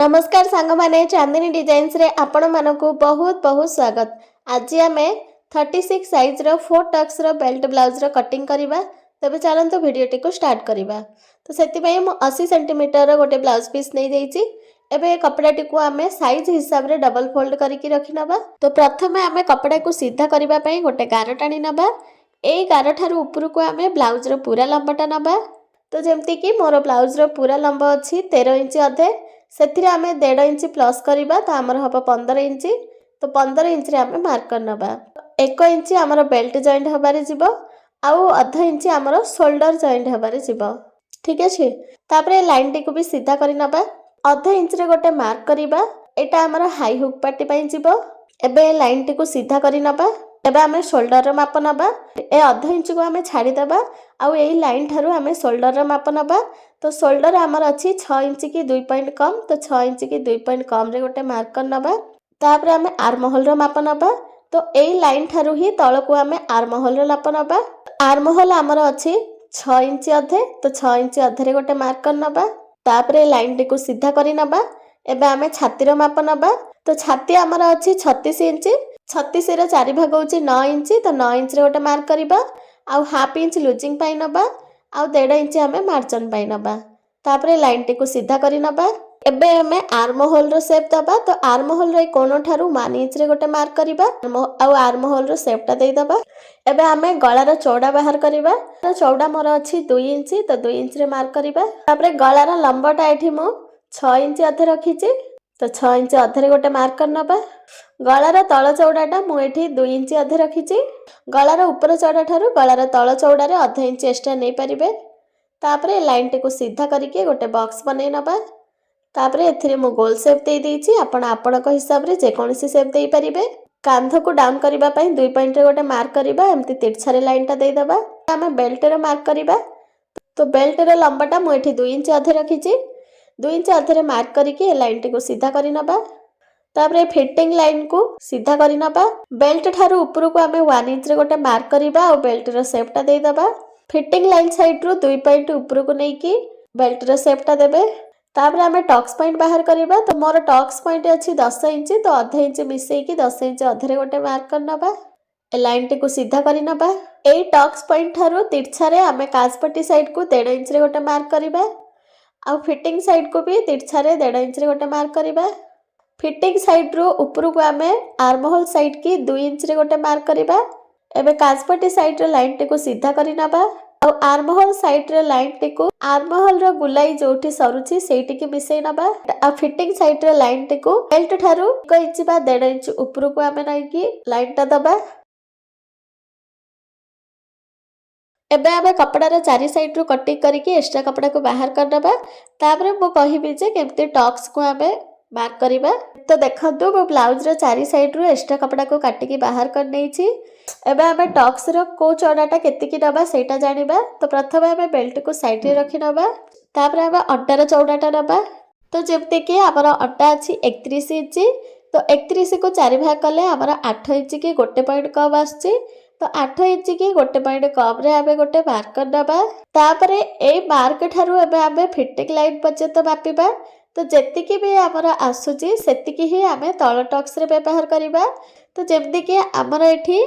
नमस्कार सांग माने चांदनी डिजाइन्स रे आपण मानकु बहुत बहुत स्वागत। आज आम 36 साइज रो 4 टक्स रो बेल्ट ब्लाउज रो कटिंग करबा। तबे चलंतु वीडियो टी को स्टार्ट करबा। तो सेति पई मो 80 सेंटीमीटर रो गोटे ब्लाउज पीस नै देइची। एबे कपड़ा टी को आमे साइज हिसाब रे डबल फोल्ड करके रखि नबा। तो प्रथमे आमे कपड़ा को सीधा करबा पई गोटे गार टाणी नबा। एई गार ठारू ऊपर को आमे ब्लाउज रो पूरा लंबाटा नबा। तो जेमति कि मोर ब्लाउज रो पूरा लंबा अछि 13 इंच अधे से आम 1.5 इंच प्लस करवा तो आमर हम 15 इंच। तो 15 इंच आम मार्कर नवा 1 इंच आमर बेल्ट जॉइंट हबारे जीवो आउ अधा इंच आमर शोल्डर जॉइंट हबारे जीवो। ठीक अच्छे। तापरे लाइन टी को भी सीधा करी नबा। अधा इंच रे गोटे मार्क करवा। एटा आमर हाई हुक पार्टी पई जीवो। एबे लाइन टी को सीधा करी नबा। एबे आमे शोल्डर रो माप नबा। ए अधा इंच को आमे छाड़ी दबा आउ एई लाइन ठारू आमे शोल्डर रो माप नबा। तो शोल्डर आमर अच्छी 6 इंच की 2 पॉइंट कम। तो 6 इंच की 2 पॉइंट कम रे गोटे मार्कर नबा। तापरे आमे आर्म होल रो माप नबा। तो एई लाइन ठारू ही तळ को आमे आर्म होल रो माप नबा। आर्म होल आमर अच्छी 6 इंच अधे। तो 6 इंच अधे रे गोटे मार्कर नबा। तापरे लाइन टी को सीधा करी नबा। एबे आमे छाती रो माप नबा। तो छाती आमर अच्छी 36 इंच। 36 रो 4 भाग होची 9 इंच। तो 9 इंच रे गोटे मार्क करबा आउ हाफ इंच लूजिंग पाई नबा आउ 1.5 इंच आमे मार्जिन पाई नबा। तापरे लाइन टी को सीधा करी नबा। एबे हमें आर्म होल रो शेप दबा। तो आर्म होल रे कोनो ठारू 1 इंच रे गोटे मार्क करबा आउ आर्म होल रो शेप ता देई दबा। एबे हमें गळा रो चौड़ा बाहर करबा। तो चौड़ा मोर अछि 2 इंच। तो 2 इंच रे मार्क करबा। तापरे गळा रो लंबाटा एठी मो 6 इंच अधे रखिची। तो 6 इंच अधे रे गोटे मार्कर नबा। गळा रो तळ चौड़ाटा मु एठी 2 इंच अधे रखिची। गळा रो ऊपर चौड़ा ठारू गळा रो तळ चौड़ा रे आधा इंच एक्स्ट्रा नै परिबे। तापरे लाइन टी को सीधा करके गोटे बॉक्स बनै नबा। तापरे एथिरे मु गोल शेप दे देइची। आपण आपणक हिसाब रे जे कोनसी शेप देई परिबे। कांध को डाउन करबा पई 2 पॉइंट रे गोटे मार्क करबा। एम्ति तिरछा रे लाइन टा देई दबा। आमे बेल्ट रे मार्क करबा। तो बेल्ट रे लंबाटा मु एठी 2 इंच अधे रखिची। 2 इंच अधे रे मार्क करके लाइन टी को सीधा करी नबा। तापरे फिटिंग लाइन को सीधा करी नबा। बेल्ट ठारू ऊपर को आमे 1 इंच रे गोटे मार्क करबा और बेल्ट रो शेप ता देई दबा। फिटिंग लाइन साइड रो 2 पॉइंट ऊपर को नै की बेल्ट रो शेप ता देबे। तापरे आमे टक्स पॉइंट बाहर करबा। तो मोर टक्स पॉइंट अछि 10 इंच। तो आधा इंच मिसई की 10 इंच अधे रे गोटे मार्क कर नबा। ए लाइन टी को सीधा करी नबा। एई टक्स पॉइंट ठारू तिरछा रे आमे काजपट्टी साइड को 1.5 इंच रे गोटे मार्क करबा आ फिटिंग साइड को भी तिरछा रे 1.5 इंच रे गोटे मार्क करबा। फिटिंग साइड रो ऊपर को आमे आर्म होल साइड की 2 इंच रे गोटे मार्क करबा। एबे काजपट्टी साइड रो लाइन टी को सीधा करी नबा। और आर्म होल साइड रे लाइन टी को आर्म होल रो गुलाई जोठी सरुची सेठी की मिसई नबा। आ फिटिंग साइड रे लाइन टी को बेल्ट ठारू 1 इंच बा 1.5 इंच ऊपर को आमे नै की लाइन ता दबा। एबे आमे कपड़ा रो चारि साइड रो कटिंग करके एक्स्ट्रा कपड़ा को बाहर कर दबा। तापरे मो कहिबी जे केमते टक्स को आमे मार्क करबा। तो देखंतु मो ब्लाउज रो चारि साइड रो एक्स्ट्रा कपड़ा को काटिकी बाहर कर नेछि। एबे आमे टक्स रो को चौड़ाटा केतिकी नबा सेटा जानिबा। तो प्रथमे आमे बेल्ट को साइड रे रखि नबा। तापरे आमे अड्डा रो चौड़ाटा नबा। तो जेमते कि हमर अड्डा अछि 31 इंच। तो 31 को 4 भाग कले हमर 8 इंच की गोटे पॉइंट कम आछि। तो 8 इंच की गोटे पॉइंट कम रे आमे गोटे मार्कर नबा। तापरे ए मार्क ठारू एबे आमे फिटिंग लाइन पर्यंत मापिबा। तो जेतिकी भी आमर आसुची सेतिकी ही आमे तळ टक्स रे व्यवहार करिबा। तो जेमति कि आमर एठी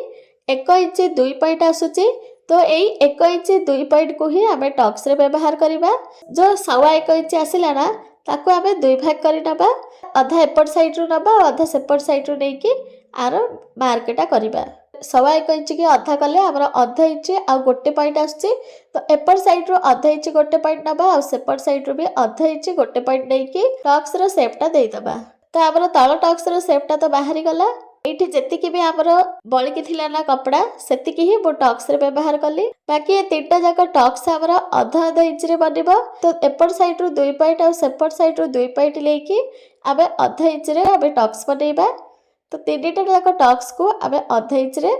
1 इंच 2 पॉइंट आसुची। तो एई 1 इंच 2 पॉइंट को ही आमे टक्स रे व्यवहार करिबा। जो 1.25 इंच आसिला ना ताको आमे 2 भाग करि नबा। आधा एपट साइड रो नबा आधा सेपट साइड रो नेकी आरो मार्कटा करिबा। 1.25 इंच की आधा कले हमर आधा इंच आ गोटे पॉइंट आछी। तो एपट साइड रो आधा इंच गोटे पॉइंट नबा आ सेपट साइड रो भी आधा इंच गोटे पॉइंट नै की टक्स रो शेप ता देई दबा। तो हमर तळ टक्स रो शेप ता तो बाहरी गला। एठी जेतिकी भी हमर बळकी थिला ना कपड़ा सेतिकी ही मो टक्स रे व्यवहार कली। बाकी ए तीनटा जाका टक्स हमर आधा आधा इंच रे बनिबो। तो एपट साइड रो 2 पॉइंट आ सेपट साइड रो 2 पॉइंट लेकी आबे आधा इंच रे आबे टक्स बनेबा। तो तीनटा जाका टक्स को आबे आधा इंच रे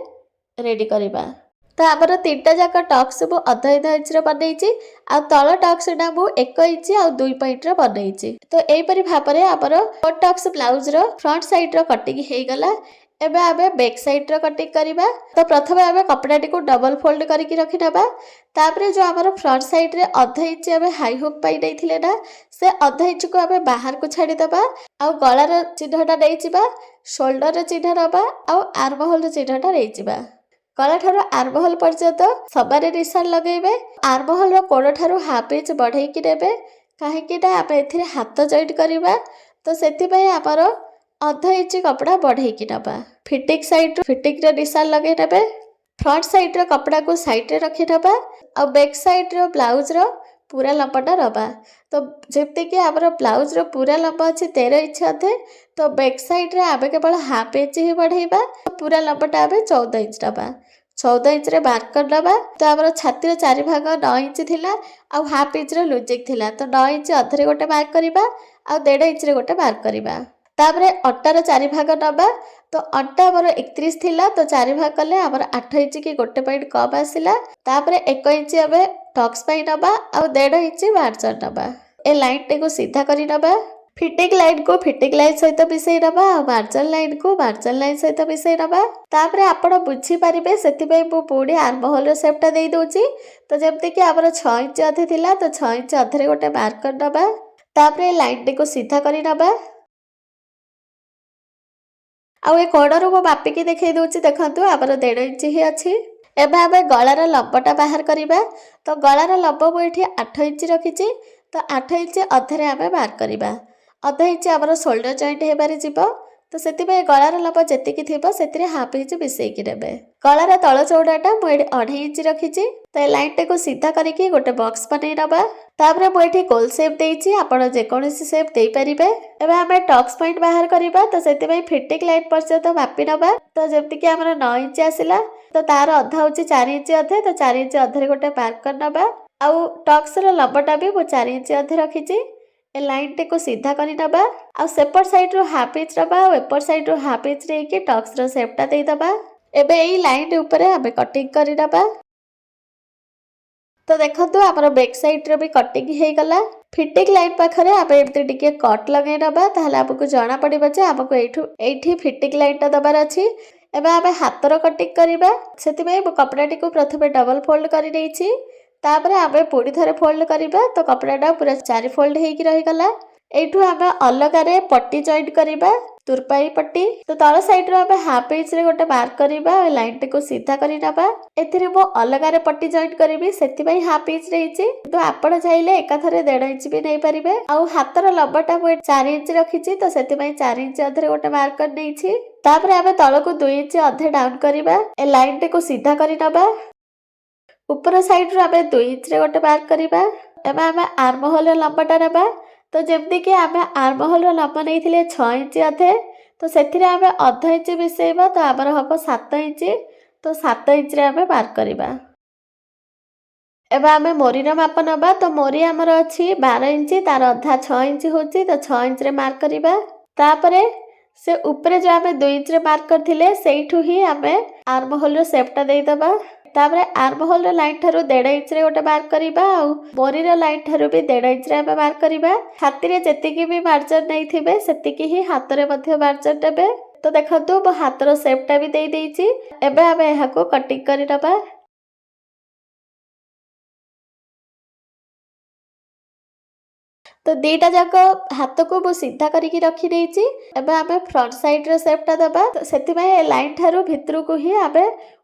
रेडी करबा। तो आमर 3टा जाका टक्स मु आधा आधा इंच रे बनैछि आ तळ टक्स ना मु 1 इंच आ 2 पॉइंट रे बनैछि। तो एई परि भाबरे आमर टक्स ब्लाउज रो फ्रंट साइड रो कटिंग हे गला। एबे आमे बैक साइड रो कटिंग करिबा। तो प्रथमे आमे कपड़ाटी को डबल फोल्ड करके रखि नबा। तापरे जो हमर फ्रंट साइड रे आधा इंच आमे हाई हुक पाई देइथिले ना, से आधा इंच को आमे बाहर को छाडी दबा। आ गळार चिन्हटा देइ जिबा, शोल्डर रे चिन्ह नबा, आ आर्म होल रे चिन्हटा देइ जिबा। गला ठारो आर्म होल पर्यंत सबारे निशान लगेबे। आर्म होल रो कोण ठारो हाफ इंच बढ़ाई कि देबे, काहेकि ना आमे एथिरे हाथ जॉइंट करिबा। तो सेति पय हमर आधा इंच कपड़ा बढ़ाई कि नबा। फिटिंग साइड फिटिंग रे निशान लगे नेबे। फ्रंट साइड रो कपड़ा को साइड रे रखि नबा। आ बैक साइड रो ब्लाउज रो पूरा लंबाटा रबा। तो जेते कि हमर ब्लाउज रो पूरा लंबा अछि 13 इंच अधे, तो बैक साइड रे आबे केवल हाफ इंच ही बढ़ाइबा। पूरा लंबाटा आबे 14 इंच नबा। 14 इंच रे मार्क कर नबा। तो हमर छाती रो चारि भाग 9 इंच थिला, आ हाफ इंच रो लूजिंग थिला। तो 9 इंच अधरे गोटे मार्क करिबा, आ 1.5 इंच रे गोटे मार्क करिबा। तापरे अट्टार चारि भाग नबा। तो अट्टा हमर 31 थिला, तो चारि भाग कले हमर 8 इंच की गोटे पॉइंट कम आसिला। तापरे 1 इंच आबे टक्स पई नबा, आ 1.5 इंच मार्जिन नबा। ए लाइन टे को सीधा करी नबा। फिटिंग लाइन को फिटिंग लाइन सहित मिसई नबा, आ मार्जिन लाइन को मार्जिन लाइन सहित मिसई नबा। तापरे आपण बुझी परिबे, सेति पई मु पूरी आर्म होल रो शेपटा देई दोची। तो जेमति कि हमर 6 इंच अधे थिला, तो 6 इंच अधरे गोटे मार्क कर नबा। तापरे लाइन टे को सीधा करी नबा। आउ ए कोणरू मो मापिकी देखै दोची, देखंतु हमर 1.5 इंच ही अछि। एबे आमे गळार लंबटा बाहर करिबा। तो गळार लंब मु एठी 8 इंच रखिची। तो 8 इंच अधरे आमे मार्क करिबा। आधा इंच हमर शोल्डर जॉइंट हेबारे जिवो। तो सेति पय गळार लंब जेतिकी थिबो सेतिरे हाफ इंच मिसई कि नेबे। गळार तळ चौड़ाटा मु एठी 2.5 इंच रखिची। तो ए लाइन टे को सीधा करिकि गोटे बॉक्स बनै नबा। तापरे मु एठी गोल शेप देइची, आपण जे कोनोसी शेप देइ परिबे। एबे आमे टक्स पॉइंट बाहर करिबा। तो सेति पय फिटिंग लाइन पर्यंत मापि नबा। तो जेमति कि हमर 9 इंच आसिला, तो तार अधा होची 4 इंच अधे। तो 4 इंच अधरे गोटे मार्क कर नबा। आउ टक्स रो लंबटा भी मु 4 इंच अधे रखिची। ए लाइन टे को सीधा करी नबा। आ सेपर साइड रो हाफ इंच नबा, आ एपर साइड रो हाफ इंच रेकी टक्स रो शेपटा देइ दबा। एबे एई लाइन ऊपर आमे कटिंग करी नबा। तो देखंतु हमर बैक साइड रे भी कटिंग हे गला। फिटिंग लाइन पाखरे आमे एमते टिके कट लगे नबा, ताहले आपको जाना पड़िबो जे आपको एठी फिटिंग लाइन टा दबार अछि। एबे आमे हातर कटिंग करिबा। सेति पय कपड़ाटी को प्रथमे डबल फोल्ड करि देइछि। तापरे आमे पुडी थरे फोल्ड करिबा। तो कपड़ाटा पूरा 4 फोल्ड हेकी रहि गला। एठु आमे अलगारे पट्टी जॉइंट करिबा, तुरपाई पट्टी। तो तळ साइड रो आमे हाफ इंच रे गोटे मार्क करिबा। ए लाइन टे को सीधा करि नबा। एथिरे मो अलगारे पट्टी जॉइंट करिबि, सेति पय हाफ इंच रेइछि। तो आपण चाहिले एका थरे 1.5 इंच भी नै परिबे। आउ हातर लंबाटा मु 4 इंच रखिछि। तो सेति पय 4 इंच अधरे गोटे मार्क कर देइछि। तापरे आमे तळको 2 इंच अधे डाउन करिबा। ए लाइन टे को सीधा करि नबा। ऊपर साइड रो आमे 2 इंच रे गोटे मार्क करिबा। एबे आमे आर्म होल रो लंबाटा नबा। तो जेमति कि आमे आर्म होल रो लंबा नैथिले 6 इंच अधे। तो सेथिरे आमे आधा इंच मिसेइबा। तो हमर हबो 7 इंच। तो 7 इंच रे आमे मार्क करिबा। एबे आमे मोरी रो माप नबा। तो मोरी हमर अछि 12 इंच, तार आधा 6 इंच होची। तो 6 इंच रे मार्क करिबा। तापरे से ऊपर जो आमे 2 इंच रे मार्क करथिले, सेइठु ही आमे आर्म होल रो शेपटा देइ दबा। तापरे आर्म होल रो लाइन ठारू 1.5 इंच रे गोटे मार्क करिबा। आउ मोरी रो लाइन ठारू भी 1.5 इंच रे आमे मार्क करिबा। छाती रे जेतिकी भी मार्जिन नै थिबे, सेतिकी ही हाथ रे मध्ये मार्जिन देबे। तो देखंतु मो हाथ रो शेपटा भी देइ देइछि। एबे आमे एहाको कटिंग करि नबा। तो दीटा जाक हाथ को मु सीधा करिकी रखी देइछि। एबे आमे फ्रंट साइड रो शेपटा दबा। तो सेति पय लाइन ठारू भितरु को ही आमे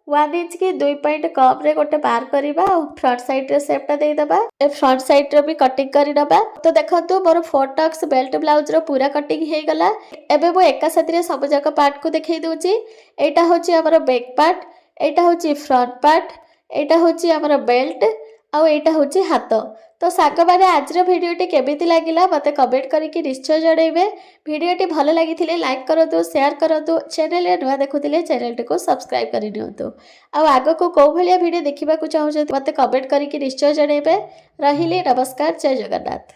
1 इंच की 2 पॉइंट कम रे गोटे मार्क करिबा। और फ्रंट साइड रो शेपटा देइ दबा। ए फ्रंट साइड रो भी कटिंग करि नबा। तो देखंतु मोर 4 टक्स बेल्ट ब्लाउज रो पूरा कटिंग हे गला। एबे मु एका साथी रे सब जाक पार्ट को देखै दोची। एटा होची हमर बैक पार्ट, एटा होची फ्रंट पार्ट, एटा होची हमर बेल्ट, आ एटा होची हाथ। तो साग माने आज भिडियोटी केमिति लागिला मते कमेंट करके निश्चय जणैबे। भिडियोटी भल लागिथिले लाइक करंतु, शेयर करंतु, चैनल रे नुआ देखुथिले चैनल टी को सब्सक्राइब करि नियंतु। आ आगो को को भलिया भिडियो देखिबा को चाहउछथि मते कमेंट करके निश्चय जणैबे। रहिले नमस्कार, जय जगन्नाथ।